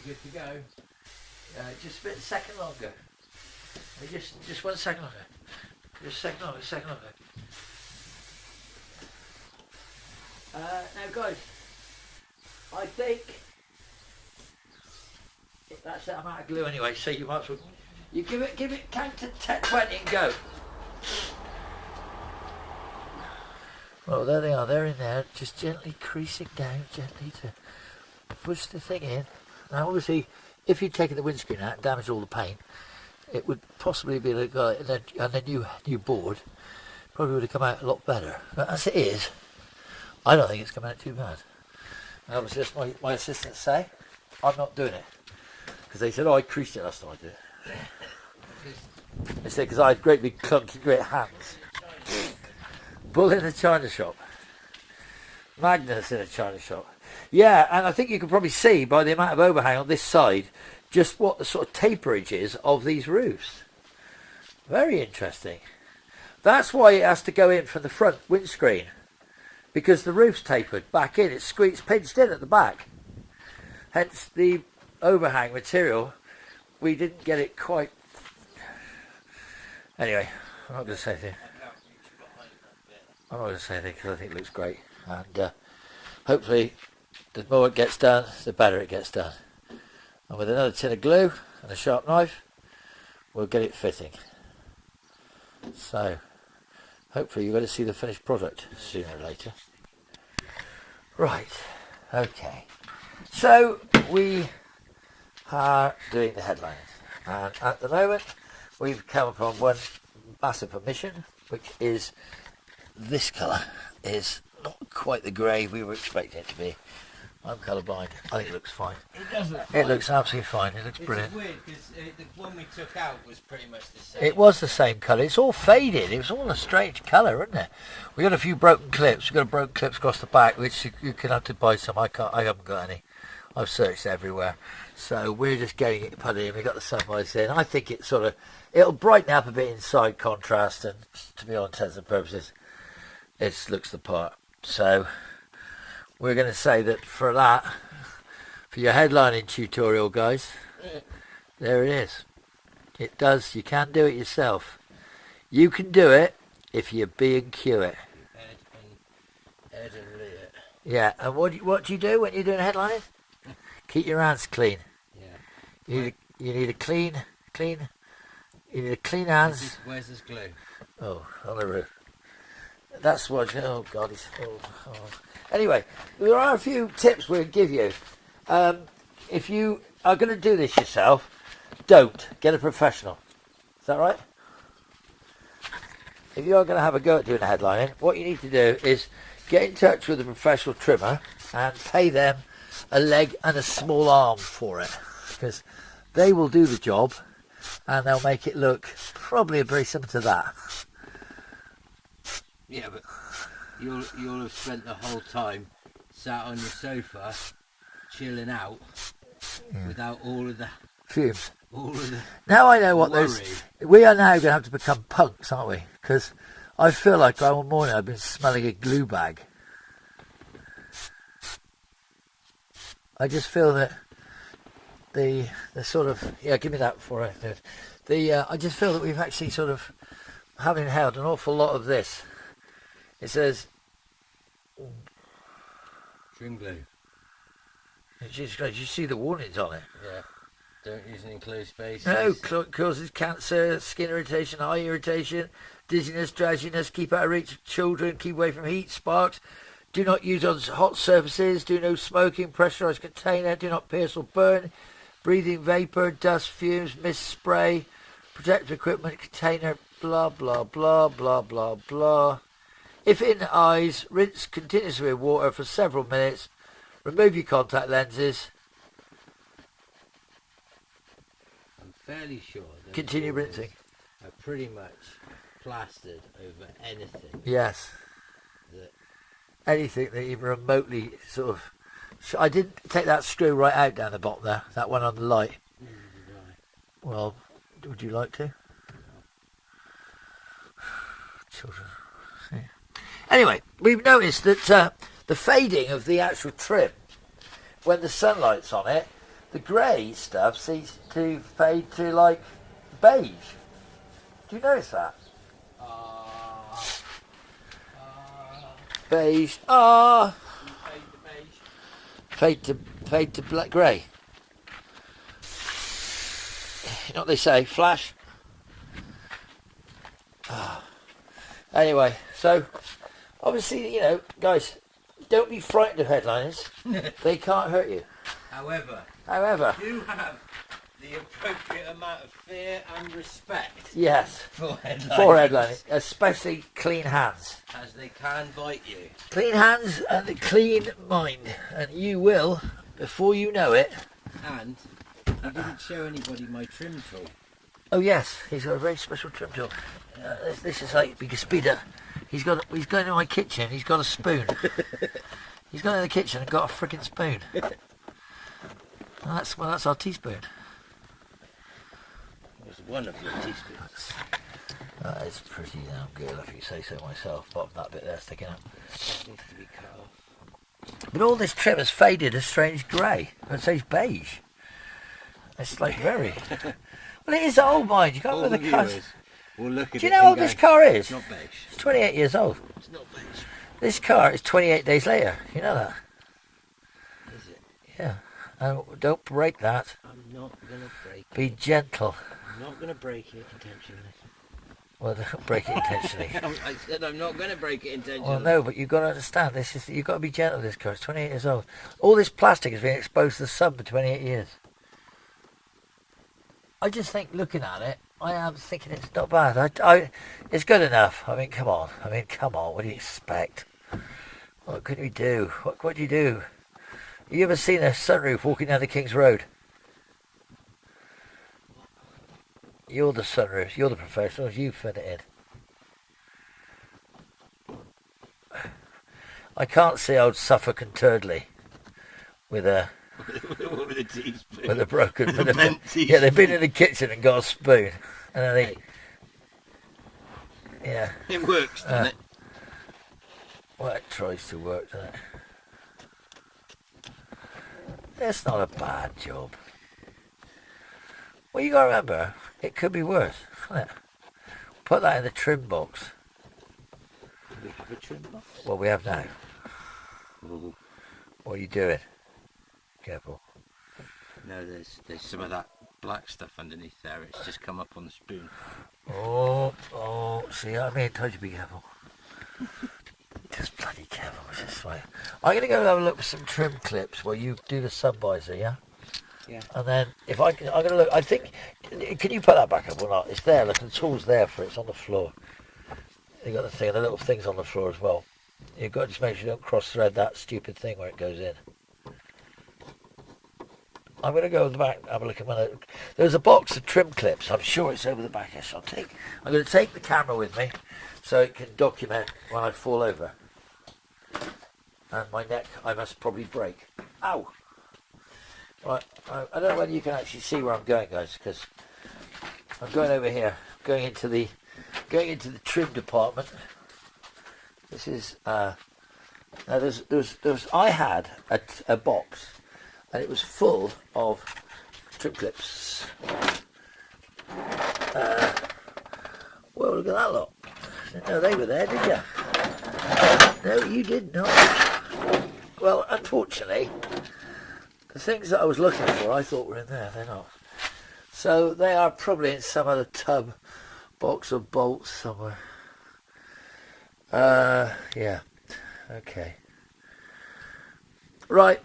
good to go. Just a bit, a second longer. Just 1 second longer. Just a second longer. Now guys, I think that's that amount of glue anyway, so you might as well, you give it count to 10, 20 and go. Well, there they are, they're in there, just gently creasing down, gently to push the thing in. Now obviously, if you'd taken the windscreen out and damaged all the paint, it would possibly be like, and a new board probably would have come out a lot better. But as it is, I don't think it's come out too bad. And obviously that's my assistants say, I'm not doing it. Because they said, oh, I creased it last time I did it. They said, because I had great big clunky great hands. Bull in a china shop. Magnus in a china shop. Yeah, and I think you can probably see by the amount of overhang on this side just what the sort of taperage is of these roofs. Very interesting. That's why it has to go in from the front windscreen, because the roof's tapered back in. It's pinched in at the back. Hence the overhang material. We didn't get it quite. Anyway, I'm not going to say anything. I'm not going to say anything because I think it looks great. And hopefully the more it gets done, the better it gets done. And with another tin of glue and a sharp knife, we'll get it fitting. So hopefully you're going to see the finished product sooner or later. Right, okay. So we are doing the headlines. And at the moment we've come upon one massive omission, which is this colour is not quite the grey we were expecting it to be. I'm colourblind. I think it looks fine. It does look fine. It looks absolutely fine. It looks brilliant. It's weird because the one we took out was pretty much the same. It was the same colour. It's all faded. It was all a strange colour, isn't it? We got a few broken clips. We got broken clips across the back, which you can have to buy some. I haven't got any. I've searched everywhere. So we're just getting it put in. We got the sunlights in. I think it it'll brighten up a bit inside contrast, and to be all intents and purposes, it looks the part. So we're going to say that for your headlining tutorial, guys, there it is. It does. You can do it yourself. You can do it if you B&Q it. Ed and Leah. Yeah, and what do you do when you're doing headlining? Keep your hands clean. Yeah. You need a clean. You need a clean hands. Where's this glue? Oh, on the roof. That's what. Oh God. Anyway, there are a few tips we'll give you. If you are going to do this yourself, don't get a professional. Is that right? If you are going to have a go at doing a headlining, what you need to do is get in touch with a professional trimmer and pay them a leg and a small arm for it, because they will do the job and they'll make it look probably very similar to that. Yeah, but you'll have spent the whole time sat on your sofa chilling out without all of the fumes. All of the now I know what worry. We are now going to have to become punks, aren't we? Because I feel like all morning I've been smelling a glue bag. I just feel that the sort of, yeah, give me that before I do it. I just feel that we've actually sort of having held an awful lot of this. It says trim glue. Jesus Christ, you see the warnings on it. Yeah. Don't use an enclosed space. No, causes cancer, skin irritation, eye irritation, dizziness, drowsiness, keep out of reach of children, keep away from heat, sparks. Do not use on hot surfaces, do no smoking, pressurised container, do not pierce or burn, breathing vapour, dust, fumes, mist spray, protective equipment, container, blah, blah, blah, blah, blah, blah. If in eyes, rinse continuously with water for several minutes, remove your contact lenses. I'm fairly sure that Continue rinsing. are pretty much plastered over anything. Yes. Anything that even remotely sort of... I didn't take that screw right out down the bottom there, that one on the light. Well, would you like to? Children. See. Anyway, we've noticed that the fading of the actual trim, when the sunlight's on it, the grey stuff seems to fade to like beige. Do you notice that? Beige. Fade to black grey. You know what they say? Flash. Anyway, so obviously, you know, guys, don't be frightened of headliners. They can't hurt you. However, do have the appropriate amount of fear and respect. Yes. For headlining, especially clean hands. As they can bite you. Clean hands and a clean mind, and you will, before you know it. And you didn't show anybody my trim tool. Oh yes, he's got a very special trim tool. This is like big speeder. He's going to my kitchen. He's got a spoon. He's gone in the kitchen and got a freaking spoon. That's our teaspoon. It was one of your teaspoons. That is pretty damn good, if you say so myself. Bottom that bit there sticking up. That needs to be cut off. But all this trim has faded a strange grey. I'd say it's beige. It's like very. Well, it is old, mind. You can't All look at the car. We'll look at Do you know what this car is? It's not beige. It's 28 years old. It's not beige. This car is 28 days later. You know that? Is it? Yeah. Don't break that. I'm not going to break it. Be gentle. I'm not going to break it intentionally. Well, don't break it intentionally. I said I'm not going to break it intentionally. Well, no, but you've got to understand. You've got to be gentle with this car. It's 28 years old. All this plastic has been exposed to the sun for 28 years. I just think, looking at it, I am thinking it's not bad. It's good enough. I mean, come on. What do you expect? What could we do? What do you do? You ever seen a sunroof walking down the King's Road? You're the sunroof. You're the professionals. You fit it in. I can't see old Suffolk and Turdley with a with a teaspoon. With a broken. Teaspoon. Yeah, they've been in the kitchen and got a spoon, and then they. Yeah. It works, doesn't it? Well, it tries to work, doesn't it? It's not a bad job. Well, you got to remember, it could be worse, can't it? Put that in the trim box. Do we have a trim box? Well, we have now. Ooh. What are you doing? Careful. No, there's some of that black stuff underneath there. It's just come up on the spoon. Oh, see what I mean? I told you to be careful. Just bloody careful. Just like, I'm going to go have a look for some trim clips where you do the sun visor, yeah? Yeah. And then, if I'm going to look, I think, can you put that back up or not? It's there, look, the tool's there for it, it's on the floor. You got the little things on the floor as well. You've got to just make sure you don't cross-thread that stupid thing where it goes in. I'm going to go to the back and have a look at one of the... There's a box of trim clips. I'm sure it's over the back here. So I'm going to take the camera with me so it can document when I fall over. And my neck, I must probably break. Ow! Right, I don't know whether you can actually see where I'm going, guys, because I'm going over here, going into the trim department. This is... now I had a box. And it was full of trim clips. Well, look at that lot. Didn't know they were there, did you? No, you did not. Well, unfortunately, the things that I was looking for, I thought were in there. They're not. So they are probably in some other tub, box of bolts somewhere. Yeah. Okay. Right.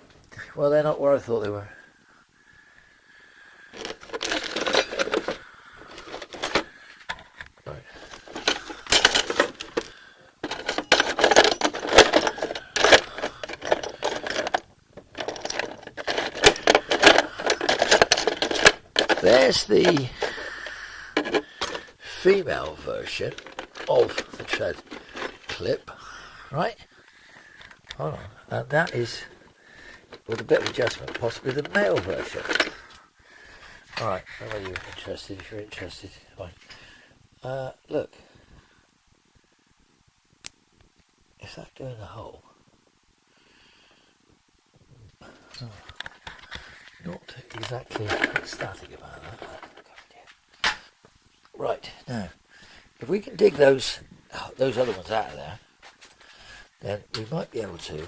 Well, they're not where I thought they were. Right. There's the female version of the tread clip, right? Hold on, and that is, with a bit of adjustment, possibly the male version. Alright, I don't know whether you're interested. If you're interested, fine. Look. Is that doing the hole? Oh. not exactly ecstatic about that. Right, now, if we can dig those other ones out of there, then we might be able to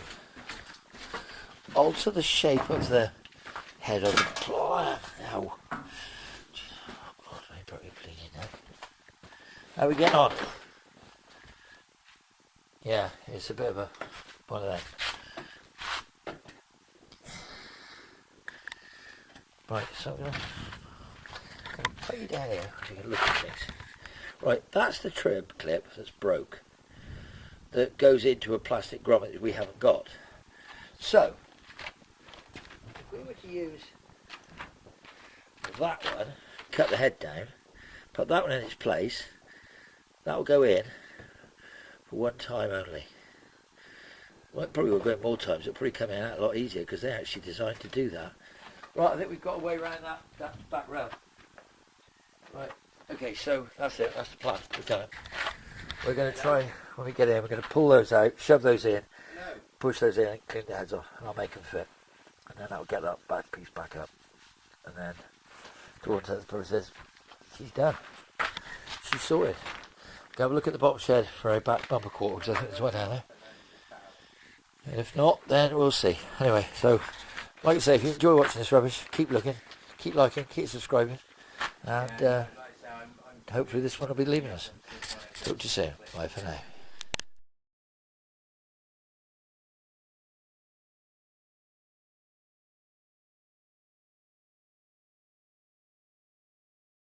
alter the shape of the head of the plier. Ow. God, I broke your bleeding now. How are we getting on? Yeah, it's a bit of a one of them. Right, so I'm going to put you down here so you can look at things. Right, that's the trim clip that's broke, that goes into a plastic grommet that we haven't got. So, if we were to use that one, cut the head down, put that one in its place, that will go in for one time only. Well, it probably will go in more times, it'll probably come out a lot easier because they're actually designed to do that. Right, I think we've got a way around that back rail. Right, okay, so that's it, that's the plan, we've done it. We're going to try, when we get in, we're going to pull those out, shove those in, push those in and clean the heads off, and I'll make them fit. And then I'll get that back piece back up. And then, Dawn says, she's done. She's sorted. Go have a look at the bottom shed for a back bumper quarter, because I think there's one down there. And if not, then we'll see. Anyway, so, like I say, if you enjoy watching this rubbish, keep looking, keep liking, keep subscribing, and hopefully this one will be leaving us. Talk to you soon. Bye for now.